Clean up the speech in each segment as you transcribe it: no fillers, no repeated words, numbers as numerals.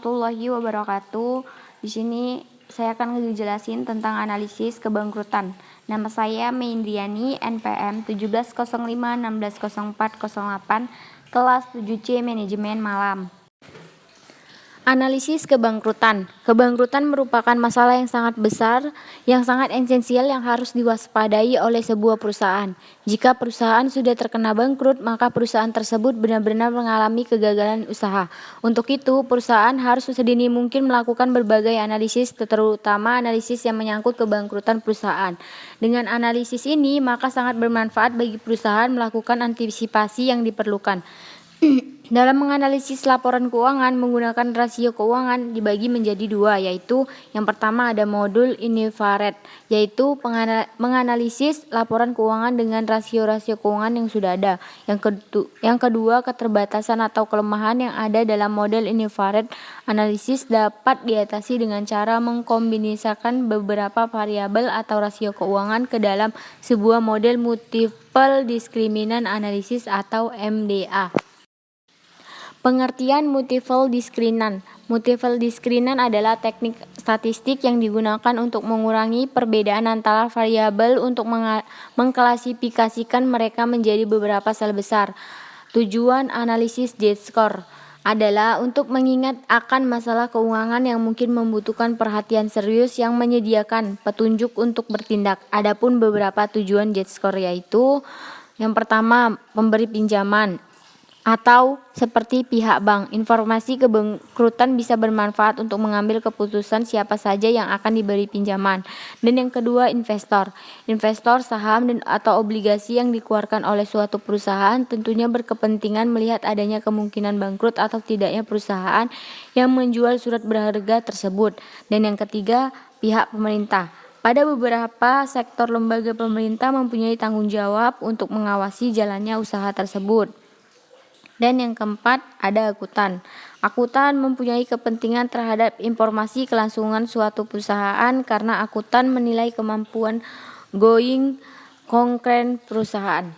warahmatullahi wabarakatuh. Di sini saya akan ngejelasin tentang analisis kebangkrutan. Nama saya Meindriani, NPM 1705160408, kelas 7C Manajemen Malam. Analisis kebangkrutan. Kebangkrutan merupakan masalah yang sangat besar, yang sangat esensial yang harus diwaspadai oleh sebuah perusahaan. Jika perusahaan sudah terkena bangkrut, maka perusahaan tersebut benar-benar mengalami kegagalan usaha. Untuk itu, perusahaan harus sedini mungkin melakukan berbagai analisis, terutama analisis yang menyangkut kebangkrutan perusahaan. Dengan analisis ini, maka sangat bermanfaat bagi perusahaan melakukan antisipasi yang diperlukan. Dalam menganalisis laporan keuangan, menggunakan rasio keuangan dibagi menjadi dua, yaitu yang pertama ada modul infrared, yaitu menganalisis laporan keuangan dengan rasio-rasio keuangan yang sudah ada. Yang kedua, keterbatasan atau kelemahan yang ada dalam model infrared analisis dapat diatasi dengan cara mengkombinasikan beberapa variabel atau rasio keuangan ke dalam sebuah model multiple discriminant analysis atau MDA. Pengertian multiple discriminant. Multiple discriminant adalah teknik statistik yang digunakan untuk mengurangi perbedaan antara variabel untuk mengklasifikasikan mereka menjadi beberapa sel besar. Tujuan analisis Z-score adalah untuk mengingat akan masalah keuangan yang mungkin membutuhkan perhatian serius yang menyediakan petunjuk untuk bertindak. Adapun beberapa tujuan Z-score yaitu yang pertama, pemberi pinjaman atau seperti pihak bank. Informasi kebangkrutan bisa bermanfaat untuk mengambil keputusan siapa saja yang akan diberi pinjaman. Dan yang kedua, investor. Investor saham dan atau obligasi yang dikeluarkan oleh suatu perusahaan tentunya berkepentingan melihat adanya kemungkinan bangkrut atau tidaknya perusahaan yang menjual surat berharga tersebut. Dan yang ketiga, pihak pemerintah. Pada beberapa sektor lembaga pemerintah mempunyai tanggung jawab untuk mengawasi jalannya usaha tersebut. Dan yang keempat, ada akuntan. Akuntan mempunyai kepentingan terhadap informasi kelangsungan suatu perusahaan karena akuntan menilai kemampuan going concern perusahaan.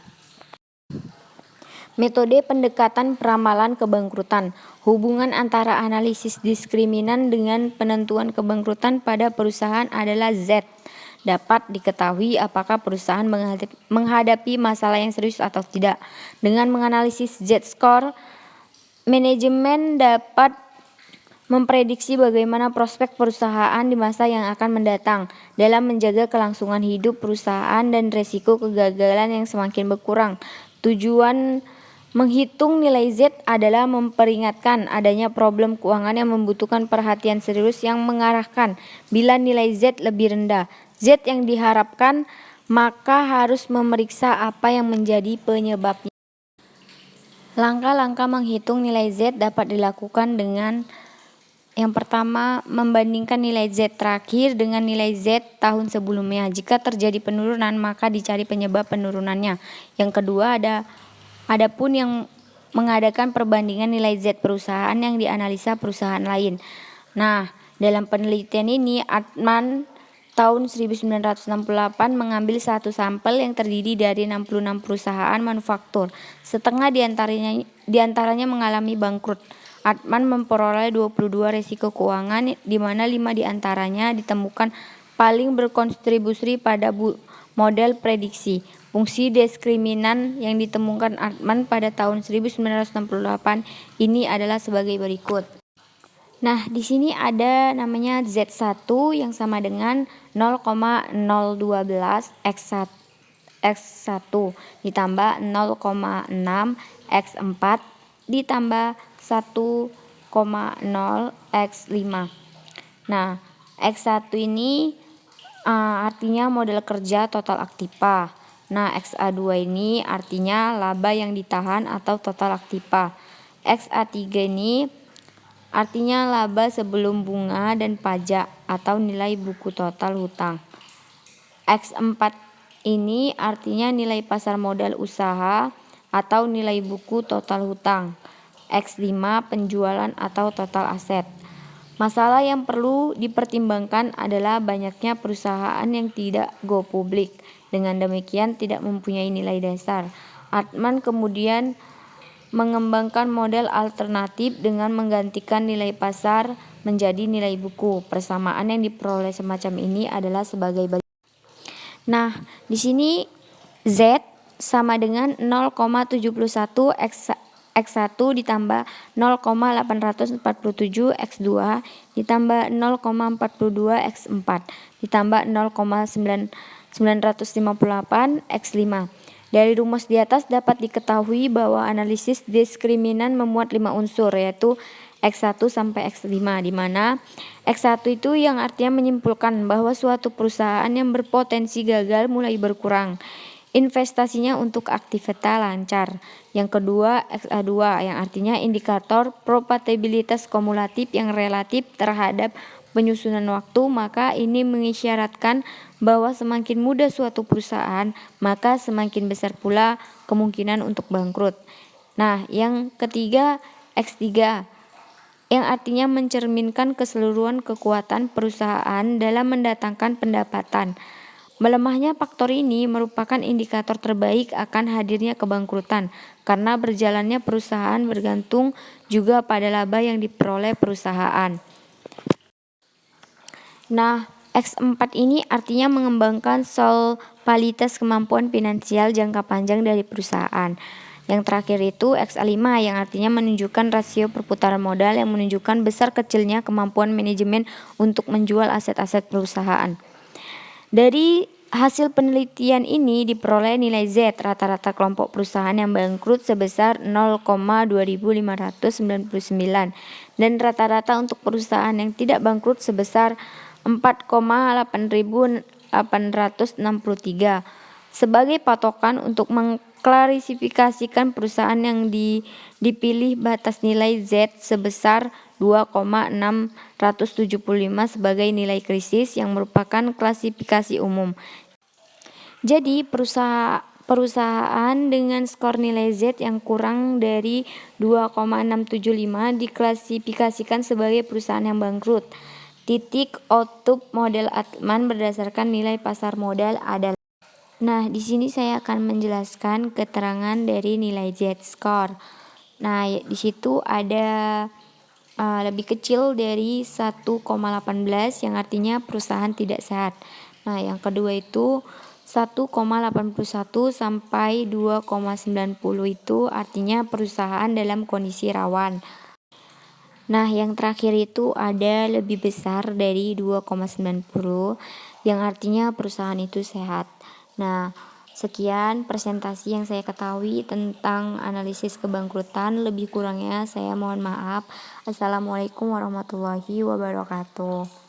Metode pendekatan peramalan kebangkrutan. Hubungan antara analisis diskriminan dengan penentuan kebangkrutan pada perusahaan adalah Z. Dapat diketahui apakah perusahaan menghadapi masalah yang serius atau tidak. Dengan menganalisis Z-score, manajemen dapat memprediksi bagaimana prospek perusahaan di masa yang akan mendatang dalam menjaga kelangsungan hidup perusahaan dan resiko kegagalan yang semakin berkurang. Tujuan menghitung nilai Z adalah memperingatkan adanya problem keuangan yang membutuhkan perhatian serius yang mengarahkan bila nilai Z lebih rendah. Z yang diharapkan, maka harus memeriksa apa yang menjadi penyebabnya. Langkah-langkah menghitung nilai Z dapat dilakukan dengan yang pertama, membandingkan nilai Z terakhir dengan nilai Z tahun sebelumnya. Jika terjadi penurunan, maka dicari penyebab penurunannya. Yang kedua, ada pun yang mengadakan perbandingan nilai Z perusahaan yang dianalisa perusahaan lain. Nah, dalam penelitian ini Altman tahun 1968 mengambil satu sampel yang terdiri dari 66 perusahaan manufaktur. Setengah diantaranya mengalami bangkrut. Altman memperoleh 22 resiko keuangan di mana 5 diantaranya ditemukan paling berkontribusi pada model prediksi. Fungsi diskriminan yang ditemukan Altman pada tahun 1968 ini adalah sebagai berikut. Nah, di sini ada namanya Z1 yang sama dengan 0,012 X1 ditambah 0,6 X4 ditambah 1,0 X5. Nah, X1 ini artinya model kerja total aktiva. Nah, XA2 ini artinya laba yang ditahan atau total aktiva. XA3 ini artinya laba sebelum bunga dan pajak atau nilai buku total hutang. X4 ini artinya nilai pasar modal usaha atau nilai buku total hutang. X5 penjualan atau total aset. Masalah yang perlu dipertimbangkan adalah banyaknya perusahaan yang tidak go public. Dengan demikian tidak mempunyai nilai dasar. Altman kemudian mengembangkan model alternatif dengan menggantikan nilai pasar menjadi nilai buku. Persamaan yang diperoleh semacam ini adalah sebagai berikut. Nah, di sini Z sama dengan 0,71 X1 ditambah 0,847 X2 ditambah 0,42 X4 ditambah 0,958 X5. Dari rumus di atas dapat diketahui bahwa analisis diskriminan memuat 5 unsur, yaitu X1 sampai X5, di mana X1 itu yang artinya menyimpulkan bahwa suatu perusahaan yang berpotensi gagal mulai berkurang. Investasinya untuk aktivitas lancar. Yang kedua, XA2 yang artinya indikator probabilitas kumulatif yang relatif terhadap penyusunan waktu, maka ini mengisyaratkan bahwa semakin muda suatu perusahaan, maka semakin besar pula kemungkinan untuk bangkrut. Nah, yang ketiga, X3 yang artinya mencerminkan keseluruhan kekuatan perusahaan dalam mendatangkan pendapatan. Melemahnya faktor ini merupakan indikator terbaik akan hadirnya kebangkrutan, karena berjalannya perusahaan bergantung juga pada laba yang diperoleh perusahaan. Nah, X4 ini artinya mengembangkan solvabilitas kemampuan finansial jangka panjang dari perusahaan. Yang terakhir itu XA5 yang artinya menunjukkan rasio perputaran modal yang menunjukkan besar kecilnya kemampuan manajemen untuk menjual aset-aset perusahaan. Dari hasil penelitian ini diperoleh nilai Z rata-rata kelompok perusahaan yang bangkrut sebesar 0,2599 dan rata-rata untuk perusahaan yang tidak bangkrut sebesar 4,8863. Sebagai patokan untuk mengklasifikasikan perusahaan yang dipilih batas nilai Z sebesar 2,675 sebagai nilai krisis yang merupakan klasifikasi umum. Jadi perusahaan dengan skor nilai Z yang kurang dari 2,675 diklasifikasikan sebagai perusahaan yang bangkrut. Titik output model Altman berdasarkan nilai pasar modal adalah. Nah, di sini saya akan menjelaskan keterangan dari nilai Z-score. Nah, di situ ada lebih kecil dari 1,18 yang artinya perusahaan tidak sehat. Nah, yang kedua itu 1,81 sampai 2,90 itu artinya perusahaan dalam kondisi rawan. Nah, yang terakhir itu ada lebih besar dari 2,90 yang artinya perusahaan itu sehat. Nah, sekian presentasi yang saya ketahui tentang analisis kebangkrutan. Lebih kurangnya saya mohon maaf. Assalamualaikum warahmatullahi wabarakatuh.